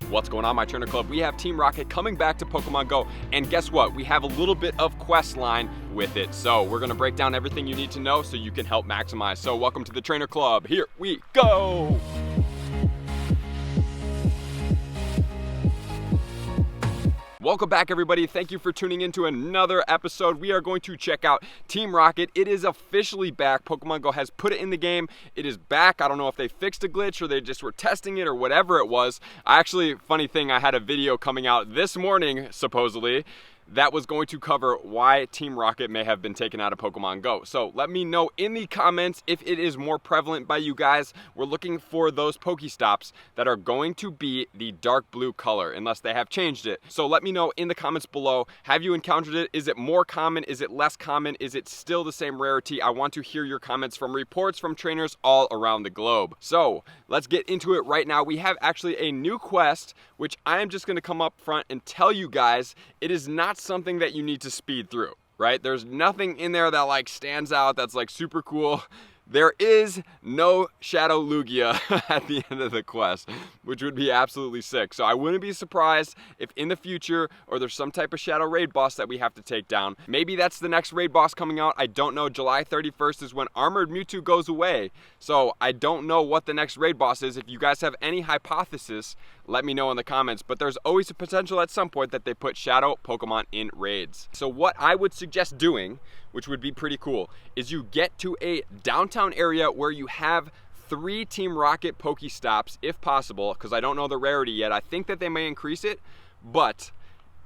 What's going on, my Trainer Club? We have Team Rocket coming back to Pokemon Go, and guess what? We have a little bit of quest line with it. So we're gonna break down everything you need to know so you can help maximize. So welcome to the Trainer Club. Here we go. Welcome back, everybody. Thank you for tuning in to another episode. We are going to check out Team Rocket. It is officially back. Pokemon Go has put it in the game. It is back. I don't know if they fixed a glitch or they just were testing it or whatever it was. Funny thing, I had a video coming out this morning, supposedly, that was going to cover why Team Rocket may have been taken out of Pokemon Go. So let me know in the comments if it is more prevalent by you guys. We're looking for those Pokestops that are going to be the dark blue color, unless they have changed it. So let me know in the comments below. Have you encountered it? Is it more common? Is it less common? Is it still the same rarity? I want to hear your comments from reports from trainers all around the globe. So let's get into it right now. We have actually a new quest, which I am just going to come up front and tell you guys it is not something that you need to speed through, right? There's nothing in there that like stands out that's like super cool. There is no Shadow Lugia at the end of the quest, which would be absolutely sick. So I wouldn't be surprised if in the future, or there's some type of Shadow raid boss that we have to take down. Maybe that's the next raid boss coming out. I don't know. July 31st is when Armored Mewtwo goes away. So I don't know what the next raid boss is. If you guys have any hypothesis, let me know in the comments. But there's always a potential at some point that they put Shadow Pokemon in raids. So what I would suggest doing, which would be pretty cool, is you get to a downtown area where you have 3 Team Rocket Pokestops, if possible, because I don't know the rarity yet. I think that they may increase it, but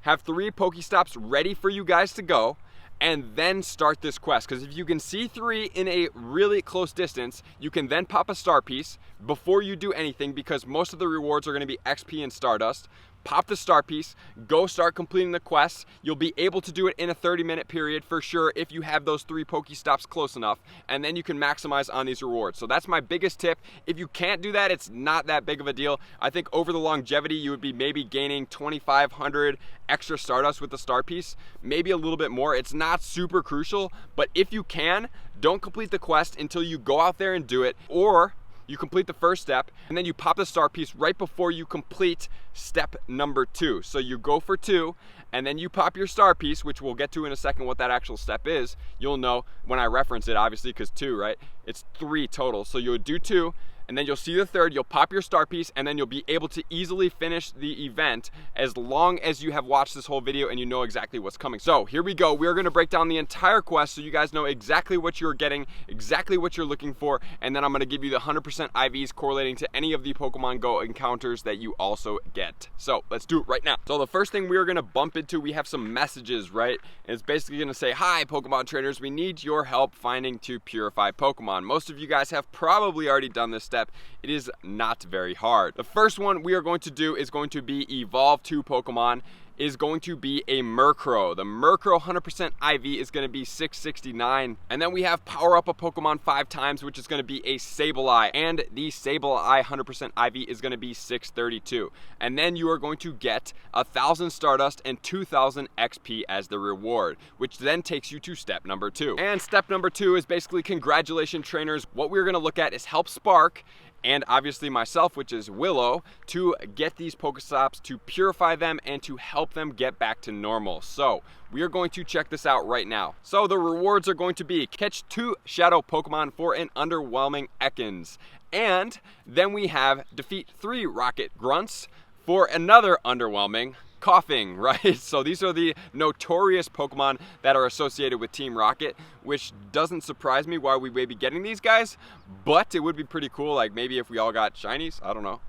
have 3 Pokestops ready for you guys to go, and then start this quest. Because if you can see 3 in a really close distance, you can then pop a star piece before you do anything, because most of the rewards are going to be XP and Stardust. Pop the star piece, go start completing the quests. You'll be able to do it in a 30-minute period for sure if you have those 3 Pokestops close enough, and then you can maximize on these rewards. So that's my biggest tip. If you can't do that, it's not that big of a deal. I think over the longevity, you would be maybe gaining 2,500 extra Stardust with the star piece, maybe a little bit more. It's not super crucial, but if you can, don't complete the quest until you go out there and do it, or you complete the first step, and then you pop the star piece right before you complete step number 2. So you go for 2, and then you pop your star piece, which we'll get to in a second what that actual step is. You'll know when I reference it, obviously, because 2, right? It's 3 total. So you'll do 2, and then you'll see the 3rd, you'll pop your star piece, and then you'll be able to easily finish the event as long as you have watched this whole video and you know exactly what's coming. So here we go. We're gonna break down the entire quest so you guys know exactly what you're getting, exactly what you're looking for, and then I'm gonna give you the 100% IVs correlating to any of the Pokemon Go encounters that you also get. So let's do it right now. So the first thing we're gonna bump into, we have some messages, right? And it's basically gonna say, hi, Pokemon trainers, we need your help finding to purify Pokemon. Most of you guys have probably already done this step. It is not very hard. The first one we are going to do is going to be evolve 2 Pokemon, is going to be a Murkrow. The Murkrow 100% IV is going to be 669. And then we have power up a Pokemon 5 times, which is going to be a Sableye. And the Sableye 100% IV is going to be 632. And then you are going to get 1,000 Stardust and 2,000 XP as the reward, which then takes you to step number 2. And step number 2 is basically congratulations, trainers. What we're going to look at is help Spark, and obviously myself, which is Willow, to get these Pokestops, to purify them, and to help them get back to normal. So we are going to check this out right now. So the rewards are going to be catch 2 Shadow Pokemon for an underwhelming Ekans. And then we have defeat 3 Rocket Grunts for another underwhelming Coughing, right? So these are the notorious Pokemon that are associated with Team Rocket, which doesn't surprise me why we may be getting these guys, but it would be pretty cool, like maybe if we all got shinies, I don't know.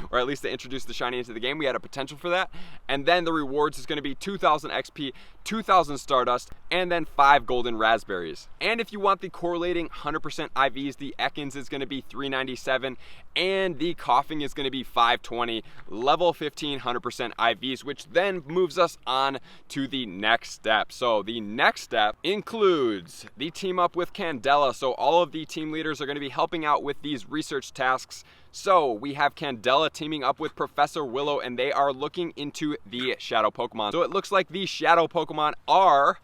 Or at least they introduced the shiny into the game, we had a potential for that. And then the rewards is going to be 2,000 XP, 2,000 Stardust, and then 5 golden raspberries. And if you want the correlating 100% IVs, the Ekans is going to be 397, and the Coughing is going to be 520, level 15 100% IVs, which then moves us on to the next step. So the next step includes the team up with Candela. So all of the team leaders are going to be helping out with these research tasks. So we have Candela teaming up with Professor Willow, and they are looking into the Shadow Pokemon. So it looks like the Shadow Pokemon are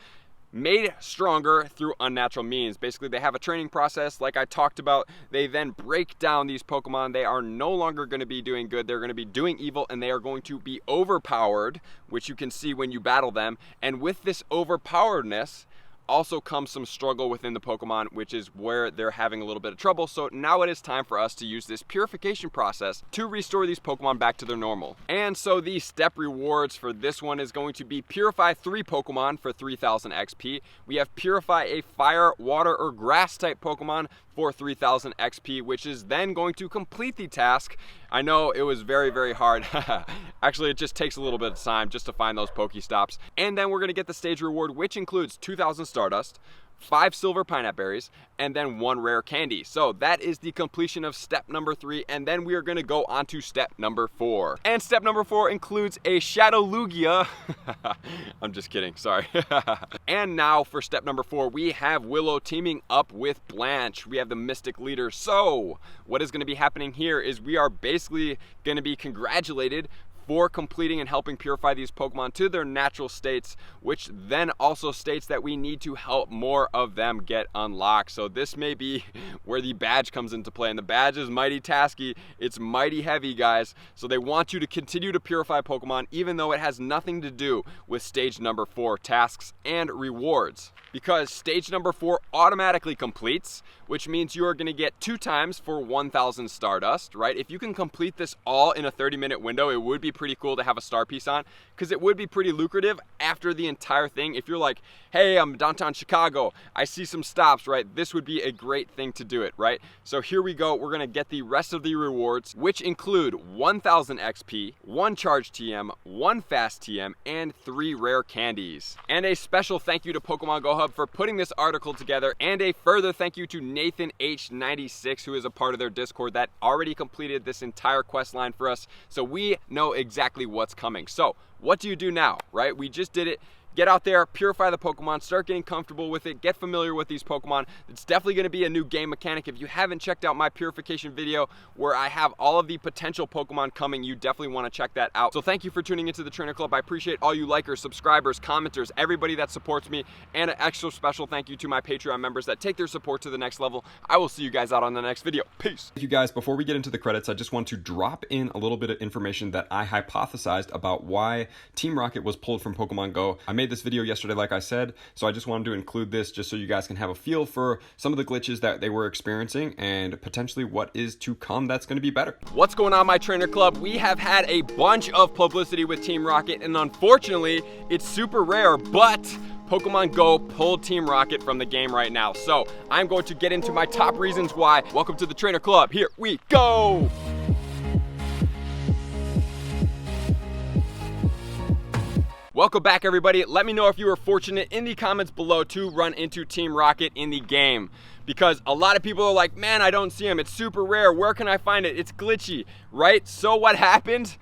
made stronger through unnatural means. Basically, they have a training process like I talked about. They then break down these Pokemon. They are no longer going to be doing good. They're going to be doing evil, and they are going to be overpowered, which you can see when you battle them. And with this overpoweredness also comes some struggle within the Pokemon, which is where they're having a little bit of trouble. So now it is time for us to use this purification process to restore these Pokemon back to their normal. And so the step rewards for this one is going to be Purify 3 Pokemon for 3000 XP. We have Purify a Fire, Water, or Grass type Pokemon for 3000 XP, which is then going to complete the task. I know it was very, very hard. Actually, it just takes a little bit of time just to find those Pokestops. And then we're gonna get the stage reward, which includes 2000 Stardust, 5 silver pineapple berries, and then 1 rare candy. So that is the completion of step number 3, and then we are going to go on to step number 4. And step number 4 includes a Shadow Lugia. I'm just kidding, sorry. And now for step number 4, we have Willow teaming up with Blanche. We have the Mystic Leader. So what is going to be happening here is we are basically going to be congratulated for completing and helping purify these Pokemon to their natural states, which then also states that we need to help more of them get unlocked. So this may be where the badge comes into play, and the badge is mighty tasky. It's mighty heavy, guys. So they want you to continue to purify Pokemon, even though it has nothing to do with stage number 4 tasks and rewards, because stage number 4 automatically completes, which means you are going to get 2 times for 1000 Stardust, right? If you can complete this all in a 30-minute window, it would be pretty cool to have a star piece on, because it would be pretty lucrative after the entire thing. If you're like, hey, I'm downtown Chicago, I see some stops, right? This would be a great thing to do it, right? So here we go. We're going to get the rest of the rewards, which include 1000 XP, 1 charge TM, 1 fast TM, and 3 rare candies. And a special thank you to Pokemon Go Hub for putting this article together, and a further thank you to Nathan H96, who is a part of their Discord that already completed this entire quest line for us, so we know exactly what's coming. So what do you do now, right? We just did it. Get out there, purify the Pokemon, start getting comfortable with it, get familiar with these Pokemon. It's definitely going to be a new game mechanic. If you haven't checked out my purification video where I have all of the potential Pokemon coming, you definitely want to check that out. So thank you for tuning into the Trainer Club. I appreciate all you likers, subscribers, commenters, everybody that supports me, and an extra special thank you to my Patreon members that take their support to the next level. I will see you guys out on the next video. Peace. Thank you guys. Before we get into the credits, I just want to drop in a little bit of information that I hypothesized about why Team Rocket was pulled from Pokemon Go. I made this video yesterday, like I said, so I just wanted to include this just so you guys can have a feel for some of the glitches that they were experiencing and potentially what is to come that's going to be better. What's going on, my Trainer Club? We have had a bunch of publicity with Team Rocket, and unfortunately it's super rare, but Pokemon Go pulled Team Rocket from the game right now. So I'm going to get into my top reasons why. Welcome to the Trainer Club. Here we go. Welcome back, everybody. Let me know if you were fortunate in the comments below to run into Team Rocket in the game, because a lot of people are like, man, I don't see him. It's super rare. Where can I find it? It's glitchy, right? So what happened?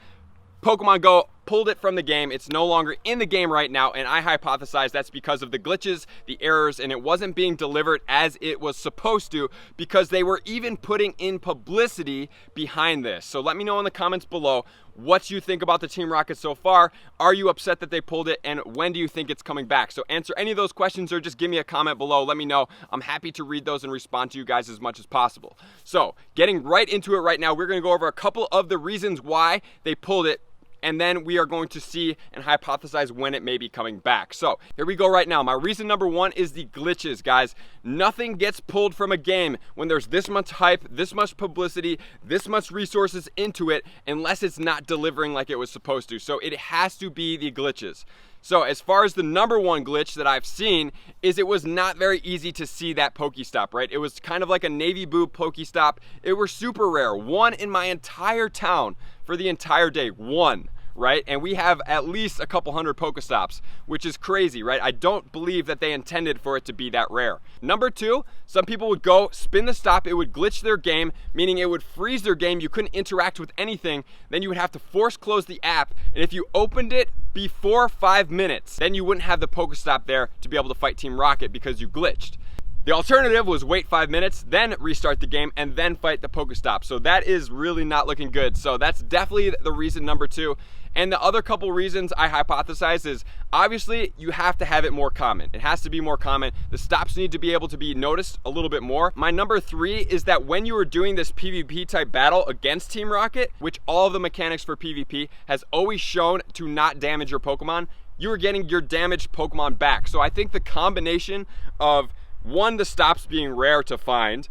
Pokemon Go pulled it from the game. It's no longer in the game right now, and I hypothesize that's because of the glitches, the errors, and it wasn't being delivered as it was supposed to, because they were even putting in publicity behind this. So let me know in the comments below what you think about the Team Rocket so far. Are you upset that they pulled it, and when do you think it's coming back? So answer any of those questions or just give me a comment below. Let me know. I'm happy to read those and respond to you guys as much as possible. So getting right into it right now, we're going to go over a couple of the reasons why they pulled it, and then we are going to see and hypothesize when it may be coming back. So here we go right now. My reason number 1 is the glitches, guys. Nothing gets pulled from a game when there's this much hype, this much publicity, this much resources into it, unless it's not delivering like it was supposed to. So it has to be the glitches. So as far as the number 1 glitch that I've seen is it was not very easy to see that Pokestop, right? It was kind of like a navy blue Pokestop. It was super rare. 1 in my entire town for the entire day. 1. Right? And we have at least a couple hundred Pokestops, which is crazy, right? I don't believe that they intended for it to be that rare. Number 2, some people would go spin the stop, it would glitch their game, meaning it would freeze their game, you couldn't interact with anything, then you would have to force close the app, and if you opened it before 5 minutes, then you wouldn't have the Pokestop there to be able to fight Team Rocket because you glitched. The alternative was wait 5 minutes, then restart the game, and then fight the Pokestop. So that is really not looking good. So that's definitely the reason number 2. And the other couple reasons I hypothesize is, obviously, you have to have it more common. It has to be more common. The stops need to be able to be noticed a little bit more. My number 3 is that when you are doing this PvP type battle against Team Rocket, which all of the mechanics for PvP has always shown to not damage your Pokemon, you are getting your damaged Pokemon back. So I think the combination of 1, the stops being rare to find,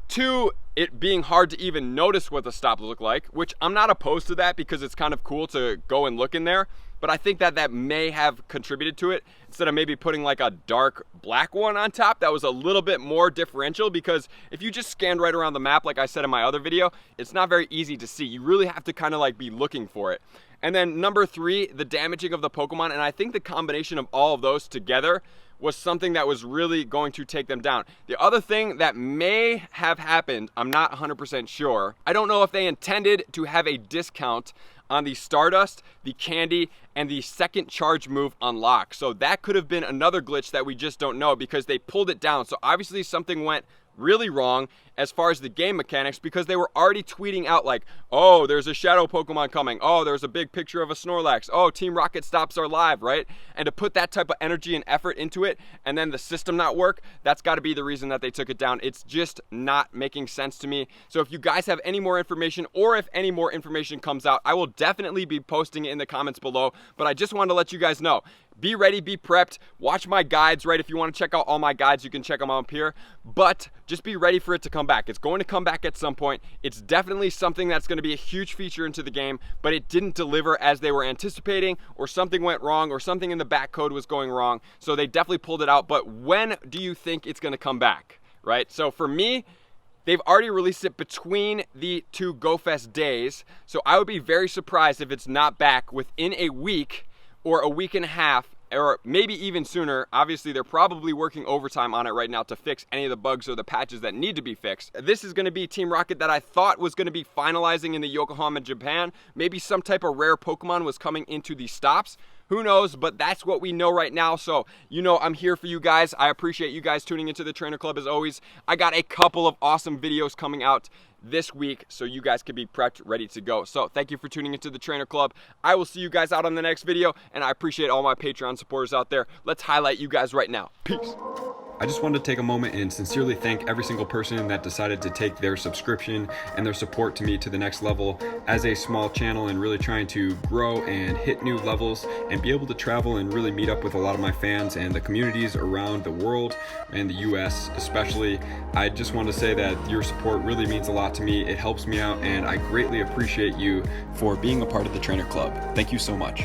2, it being hard to even notice what the stops look like, which I'm not opposed to that because it's kind of cool to go and look in there, but I think that that may have contributed to it, instead of maybe putting like a dark black one on top that was a little bit more differential, because if you just scanned right around the map, like I said in my other video, it's not very easy to see. You really have to kind of like be looking for it. And then number 3, the damaging of the Pokemon, and I think the combination of all of those together was something that was really going to take them down. The other thing that may have happened, I'm not 100% sure. I don't know if they intended to have a discount on the Stardust, the Candy, and the second charge move unlock. So that could have been another glitch that we just don't know, because they pulled it down. So obviously something went really wrong as far as the game mechanics, because they were already tweeting out like, oh, there's a shadow Pokemon coming, oh, there's a big picture of a Snorlax, oh, Team Rocket stops are live, right? And to put that type of energy and effort into it and then the system not work, that's got to be the reason that they took it down. It's just not making sense to me. So if you guys have any more information, or if any more information comes out, I will definitely be posting it in the comments below. But I just wanted to let you guys know, be ready, be prepped, watch my guides, right? If you want to check out all my guides, you can check them out up here, but just be ready for it to come back. It's going to come back at some point. It's definitely something that's going to be a huge feature into the game, but it didn't deliver as they were anticipating, or something went wrong, or something in the back code was going wrong. So they definitely pulled it out. But when do you think it's going to come back, right? So for me, they've already released it between the 2 GoFest days. So I would be very surprised if it's not back within a week or a week and a half, or maybe even sooner. Obviously, they're probably working overtime on it right now to fix any of the bugs or the patches that need to be fixed. This is going to be Team Rocket that I thought was going to be finalizing in the Yokohama, Japan. Maybe some type of rare Pokemon was coming into the stops. Who knows, but that's what we know right now. So, you know, I'm here for you guys. I appreciate you guys tuning into the Trainer Club as always. I got a couple of awesome videos coming out this week, so you guys can be prepped, ready to go. So thank you for tuning into the Trainer Club. I will see you guys out on the next video, and I appreciate all my Patreon supporters out there. Let's highlight you guys right now. Peace. I just wanted to take a moment and sincerely thank every single person that decided to take their subscription and their support to me to the next level as a small channel, and really trying to grow and hit new levels and be able to travel and really meet up with a lot of my fans and the communities around the world and the US especially. I just want to say that your support really means a lot to me. It helps me out, and I greatly appreciate you for being a part of the Trainer Club. Thank you so much.